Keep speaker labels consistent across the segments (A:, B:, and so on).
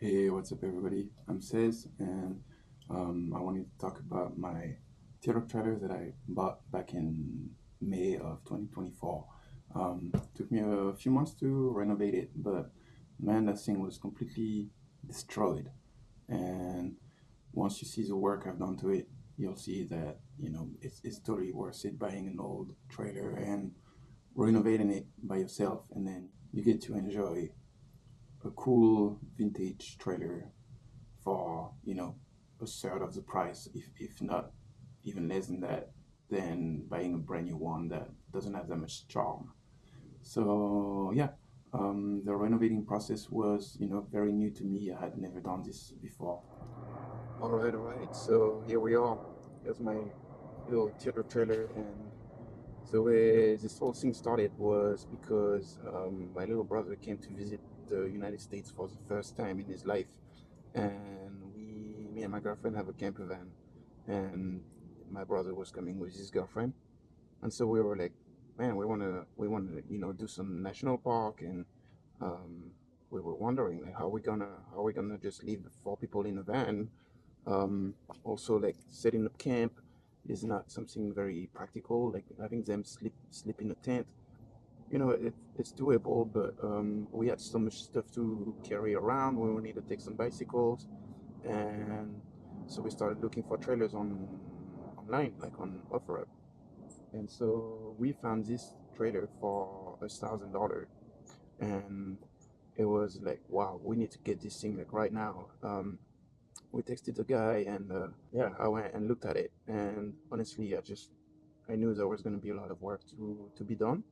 A: Hey, what's up, everybody? I'm Cez, and I wanted to talk about my Teardrop trailer that I bought back in May of 2024. Took me a few months to renovate it, but man, that thing was completely destroyed. And once you see the work I've done to it, you'll see that it's totally worth it buying an old trailer and renovating it by yourself, and then you get to enjoy a cool vintage trailer for a third of the price, if not even less than that, than buying a brand new one that doesn't have that much charm. So yeah, the renovating process was very new to me. I had never done this before. All right. So here we are. Here's my little theater trailer, and the way this whole thing started was because my little brother came to visit the United States for the first time in his life, and me and my girlfriend have a camper van, and my brother was coming with his girlfriend, and so we were like, man, we wanna do some national park, and um, we were wondering like how we gonna just leave the four people in a van. Also, like setting up camp is not something very practical. Like having them sleep in a tent, it's doable, but we had so much stuff to carry around. We will need to take some bicycles, and so we started looking for trailers online, like on OfferUp. And so we found this trailer for $1,000, and it was like, wow, we need to get this thing like right now. We texted the guy, and yeah, I went and looked at it, and honestly, I knew there was going to be a lot of work to be done,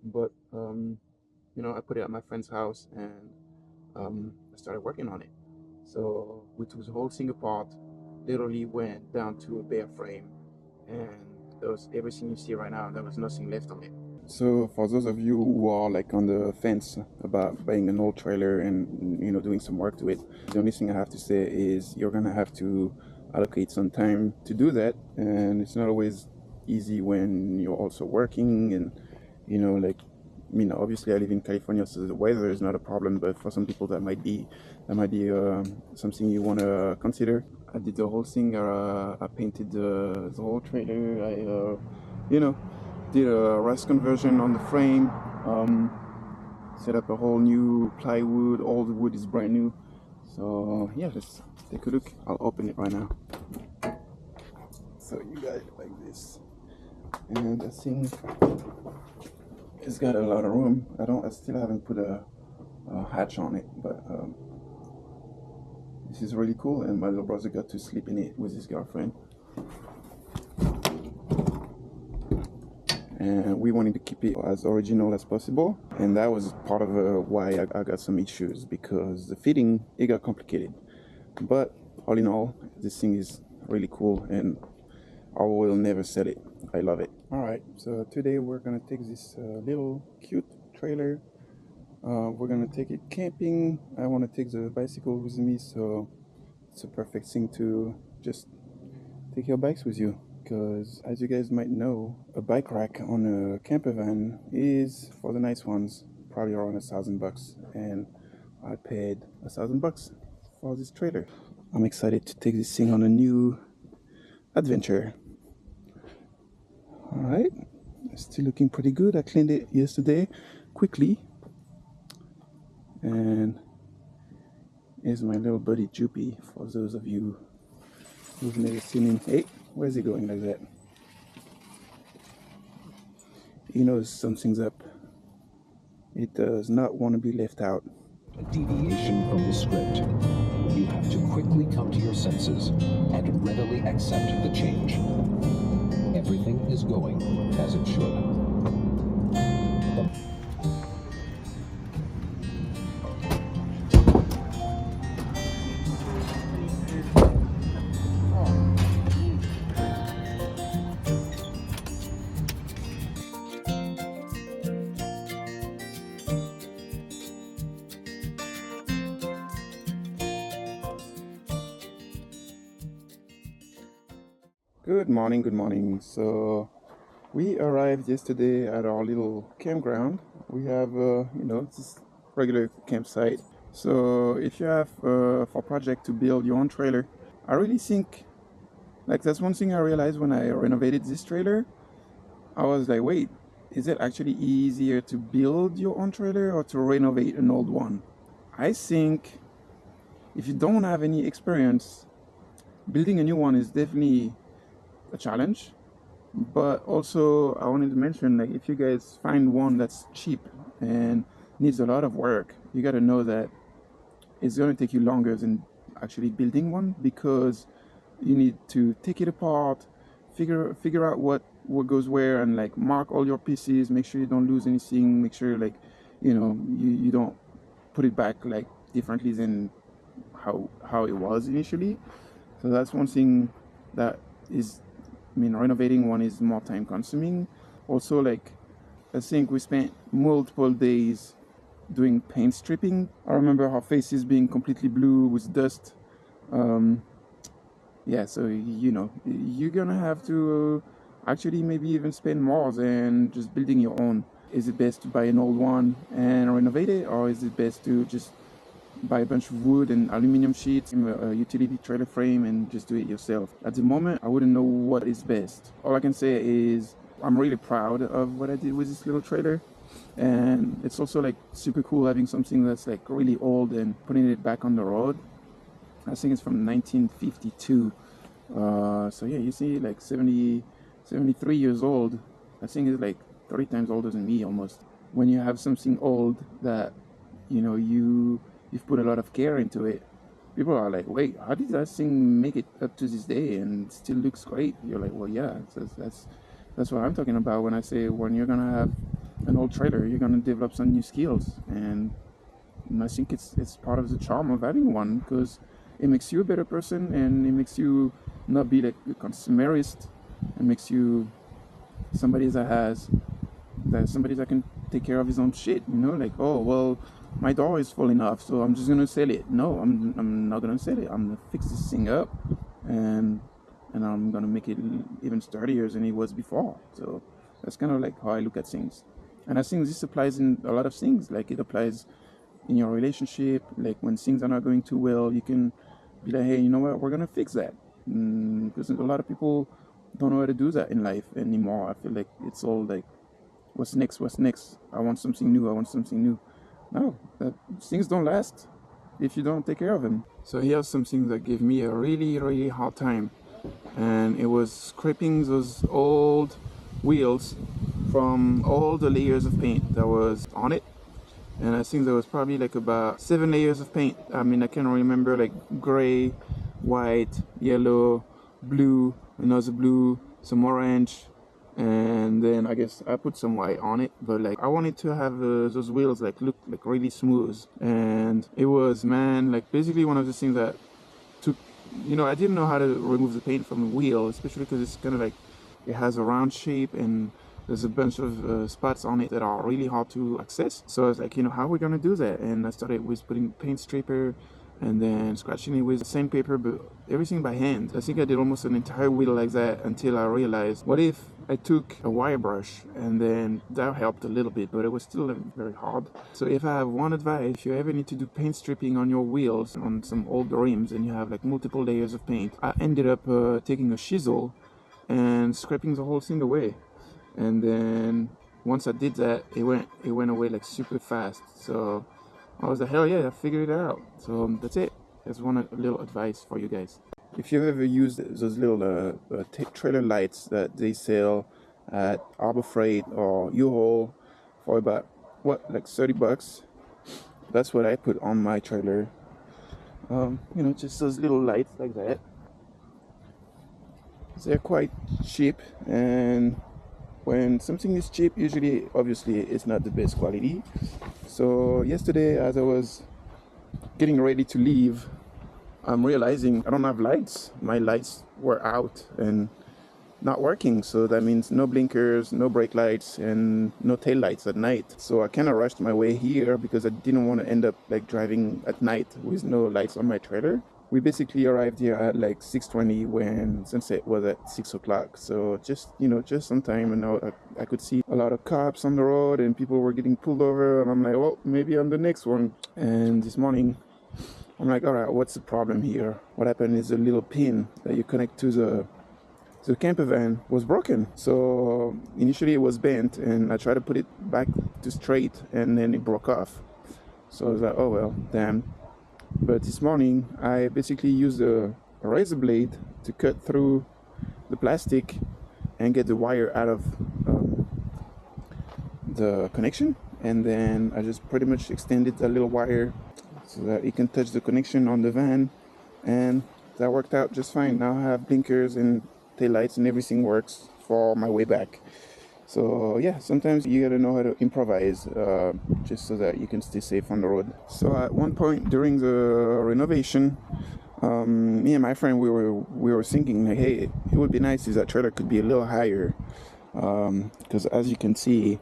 A: but I put it at my friend's house, and I started working on it. So we took the whole thing apart, literally went down to a bare frame, and there was everything you see right now. There was nothing left on it. So for those of you who are like on the fence about buying an old trailer and doing some work to it, the only thing I have to say is you're gonna have to allocate some time to do that, and it's not always easy when you're also working. And like, obviously I live in California, so the weather is not a problem, but for some people that might be something you want to consider. I did the whole thing. I painted the whole trailer. You know, did a rust conversion on the frame. Set up a whole new plywood. All the wood is brand new. So yeah, let's take a look. I'll open it right now. So you guys like this, and I think it's got a lot of room. I still haven't put a hatch on it, but this is really cool. And my little brother got to sleep in it with his girlfriend. And we wanted to keep it as original as possible, and that was part of why I got some issues, because the fitting, it got complicated. But all in all, this thing is really cool, and I will never sell it. I love it. All right, so today we're gonna take this little cute trailer. We're gonna take it camping. I want to take the bicycle with me, so it's a perfect thing to just take your bikes with you. Because as you guys might know, a bike rack on a camper van is, for the nice ones, probably around $1,000, and I paid $1,000 for this trailer. I'm excited to take this thing on a new adventure. All right, it's still looking pretty good. I cleaned it yesterday quickly, and here's my little buddy Joopy. For those of you who've never seen him, hey, where's he going like that? He knows something's up. It does not want to be left out.
B: A deviation from the script. You have to quickly come to your senses and readily accept the change. Everything is going as it should.
A: Good morning, good morning. So we arrived yesterday at our little campground. We have, this regular campsite. So if you have for project to build your own trailer, I really think like that's one thing I realized when I renovated this trailer. I was like, wait, is it actually easier to build your own trailer or to renovate an old one? I think if you don't have any experience, building a new one is definitely a challenge. But also, I wanted to mention like if you guys find one that's cheap and needs a lot of work, you got to know that it's going to take you longer than actually building one because you need to take it apart, figure out what goes where, and like mark all your pieces. Make sure you don't lose anything. Make sure like you don't put it back like differently than how it was initially. So that's one thing that is, I mean, renovating one is more time consuming. Also, like I think we spent multiple days doing paint stripping. I remember our faces being completely blue with dust. Um, yeah, so you're gonna have to actually maybe even spend more than just building your own. Is it best to buy an old one and renovate it, or is it best to just buy a bunch of wood and aluminum sheets, a utility trailer frame, and just do it yourself? At the moment, I wouldn't know what is best. All I can say is I'm really proud of what I did with this little trailer. And it's also like super cool having something that's like really old and putting it back on the road. I think it's from 1952. So yeah, you see like 73 years old. I think it's like 30 times older than me almost. When you have something old that you've put a lot of care into it, people are like, wait, how did that thing make it up to this day and it still looks great? You're like, well, yeah, that's what I'm talking about when I say when you're gonna have an old trailer, you're gonna develop some new skills, and I think it's part of the charm of having one because it makes you a better person and it makes you not be like a consumerist. It makes you somebody that can take care of his own shit. Like, oh well, my door is falling off, so I'm just gonna sell it. No, I'm not gonna sell it. I'm gonna fix this thing up, and I'm gonna make it even sturdier than it was before. So that's kind of like how I look at things, and I think this applies in a lot of things. Like it applies in your relationship. Like when things are not going too well, you can be like, hey, you know what? We're gonna fix that, because a lot of people don't know how to do that in life anymore. I feel like it's all like, what's next? What's next? I want something new. I want something new. No, things don't last if you don't take care of them. So here's something that gave me a really, really hard time, and it was scraping those old wheels from all the layers of paint that was on it. And I think there was probably like about 7 layers of paint. I mean, I can remember like gray, white, yellow, blue, another blue, some orange, and then I guess I put some white on it. But like I wanted to have those wheels like look like really smooth, and it was, man, like basically one of the things that took, I didn't know how to remove the paint from the wheel, especially because it's kind of like it has a round shape and there's a bunch of spots on it that are really hard to access. So I was like, how are we gonna do that? And I started with putting paint stripper and then scratching it with sandpaper, but everything by hand. I think I did almost an entire wheel like that until I realized, what if I took a wire brush? And then that helped a little bit, but it was still very hard. So if I have one advice, if you ever need to do paint stripping on your wheels, on some old rims, and you have like multiple layers of paint, I ended up taking a chisel and scraping the whole thing away. And then once I did that, it went away like super fast. So I was like, hell yeah, I figured it out. So that's it. That's one little advice for you guys. If you've ever used those little trailer lights that they sell at Arbor Freight or U-Haul for about like $30, that's what I put on my trailer. Just those little lights like that. They're quite cheap, and when something is cheap, usually, obviously, it's not the best quality. So yesterday, as I was getting ready to leave, I'm realizing I don't have lights. My lights were out and not working. So that means no blinkers, no brake lights, and no tail lights at night. So I kind of rushed my way here because I didn't want to end up like driving at night with no lights on my trailer. we basically arrived here at like 6:20 when sunset was at 6 o'clock. So just on time. And I could see a lot of cops on the road and people were getting pulled over. And I'm like, well, maybe on the next one. And this morning, I'm like, all right, what's the problem here? What happened is a little pin that you connect to the camper van was broken. So initially it was bent, and I tried to put it back to straight, and then it broke off. So I was like, oh well, damn. But this morning I basically used a razor blade to cut through the plastic and get the wire out of the connection, and then I just pretty much extended the little wire so that it can touch the connection on the van, and that worked out just fine. Now I have blinkers and taillights and everything works for my way back. So yeah, sometimes you gotta know how to improvise, just so that you can stay safe on the road. So at one point during the renovation, me and my friend, we were thinking like, hey, it would be nice if that trailer could be a little higher, because as you can see,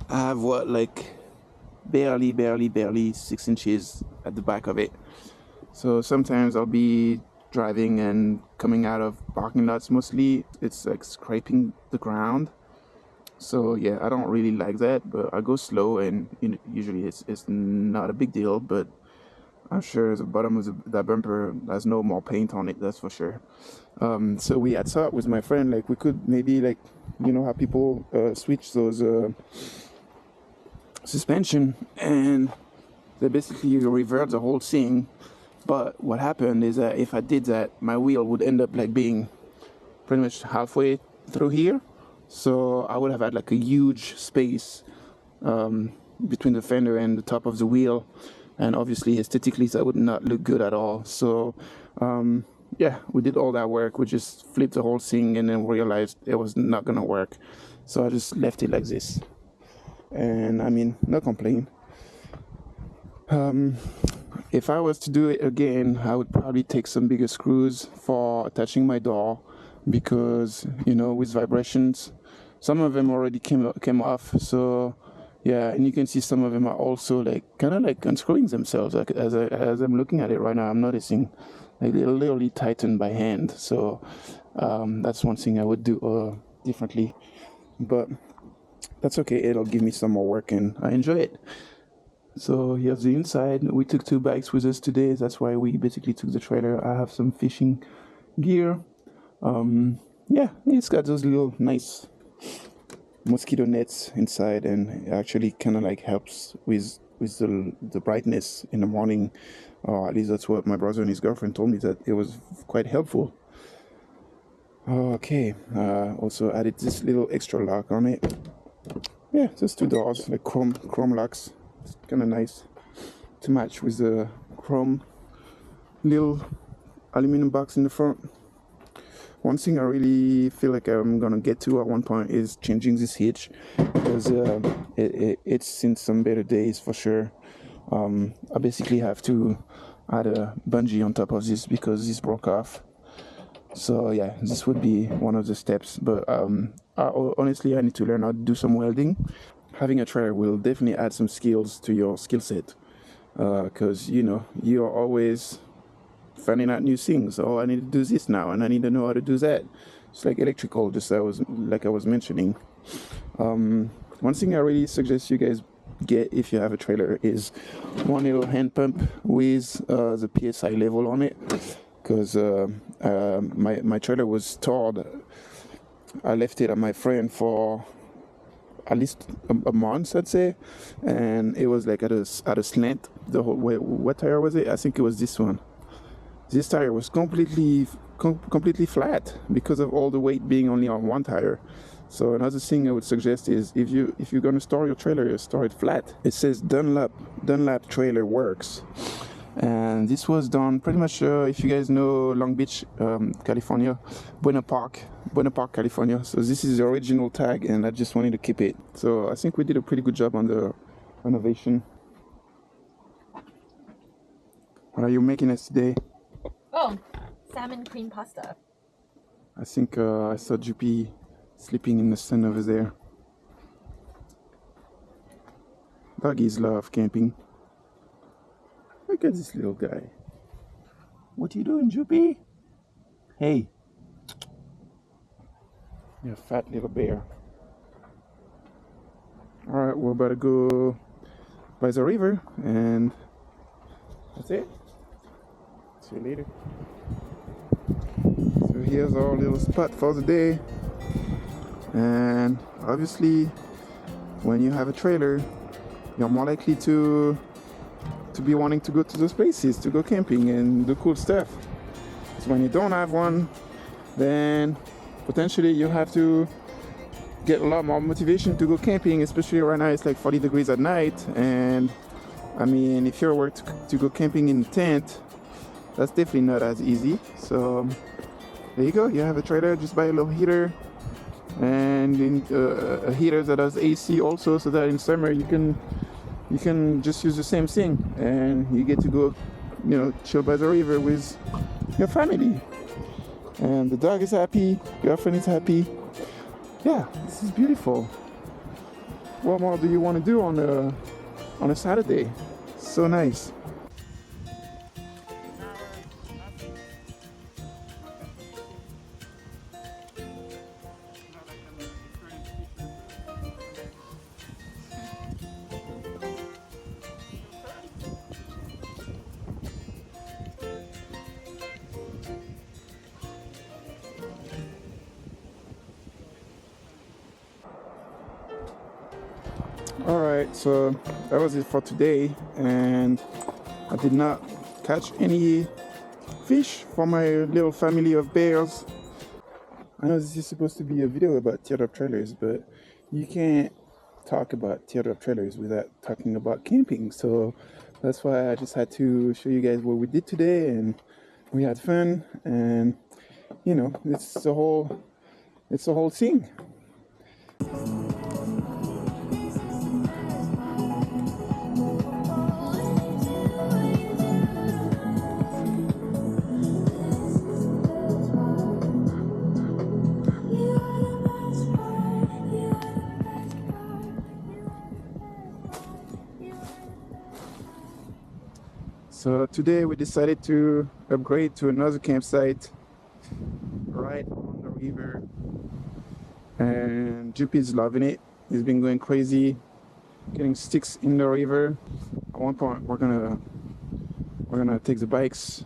A: I have like barely 6 inches at the back of it. So sometimes I'll be driving and coming out of parking lots, mostly it's like scraping the ground. So yeah, I don't really like that, but I go slow, and usually it's not a big deal. But I'm sure the bottom of that bumper has no more paint on it, that's for sure. So we had thought with my friend, like we could maybe, like, how people switch those suspension, and they basically revert the whole thing. But what happened is that if I did that, my wheel would end up like being pretty much halfway through here. So I would have had like a huge space between the fender and the top of the wheel, and obviously aesthetically that would not look good at all. So yeah, we did all that work. We just flipped the whole thing and then realized it was not gonna work. So I just left it like this, and I mean, no complaint. If I was to do it again, I would probably take some bigger screws for attaching my door, because with vibrations, some of them already came off. So yeah, and you can see some of them are also like kind of like unscrewing themselves. Like as I'm looking at it right now, I'm noticing like they're literally tightened by hand. So that's one thing I would do differently, but that's okay. It'll give me some more work, and I enjoy it. So here's the inside. We took 2 bikes with us today. That's why we basically took the trailer. I have some fishing gear. Yeah, it's got those little nice mosquito nets inside, and it actually kind of like helps with the brightness in the morning. Or at least that's what my brother and his girlfriend told me, that it was quite helpful. Okay, also added this little extra lock on it. Yeah, just 2 doors, like chrome locks. It's kind of nice to match with the chrome little aluminum box in the front. One thing I really feel like I'm gonna get to at one point is changing this hitch, because it's seen some better days for sure. I basically have to add a bungee on top of this because this broke off. So yeah, this would be one of the steps. But honestly, I need to learn how to do some welding. Having a trailer will definitely add some skills to your skill set, because you're always finding out new things. Oh, I need to do this now, and I need to know how to do that. It's like electrical, just I was mentioning. One thing I really suggest you guys get if you have a trailer is one little hand pump with the PSI level on it, because my trailer was stored. I left it at my friend for at least a month, I'd say, and it was like at a slant. The whole way. What tire was it? I think it was this one. This tire was completely flat because of all the weight being only on one tire. So another thing I would suggest is if you're gonna store your trailer, you store it flat. It says Dunlap Trailer Works, and this was done pretty much. If you guys know Long Beach, California, Buena Park, California. So this is the original tag, and I just wanted to keep it. So I think we did a pretty good job on the renovation. What are you making us today?
C: Oh, salmon cream pasta.
A: I think I saw GP sleeping in the sun over there. Doggies love camping. Look at this little guy. What What you doing, Joopy? Hey. You fat little bear. Alright, we're about to go by the river, and that's it. See you later. So here's our little spot for the day. And obviously, when you have a trailer, you're more likely to be wanting to go to those places, to go camping and do cool stuff. So when you don't have one, then potentially you have to get a lot more motivation to go camping, especially right now it's like 40 degrees at night. And I mean, if you're to go camping in a tent, that's definitely not as easy. So there you go, you have a trailer, just buy a little heater, and a heater that has AC also, so that in summer you can just use the same thing, and you get to go, chill by the river with your family. And the dog is happy, girlfriend is happy. Yeah, this is beautiful. What more do you want to do on a Saturday? So nice. Alright, so that was it for today, and I did not catch any fish for my little family of bears. I know this is supposed to be a video about teardrop trailers, but you can't talk about teardrop trailers without talking about camping, so that's why I just had to show you guys what we did today, and we had fun, and it's the whole thing. So today we decided to upgrade to another campsite right on the river, and Juppy is loving it. He's been going crazy, getting sticks in the river. At one point we're gonna take the bikes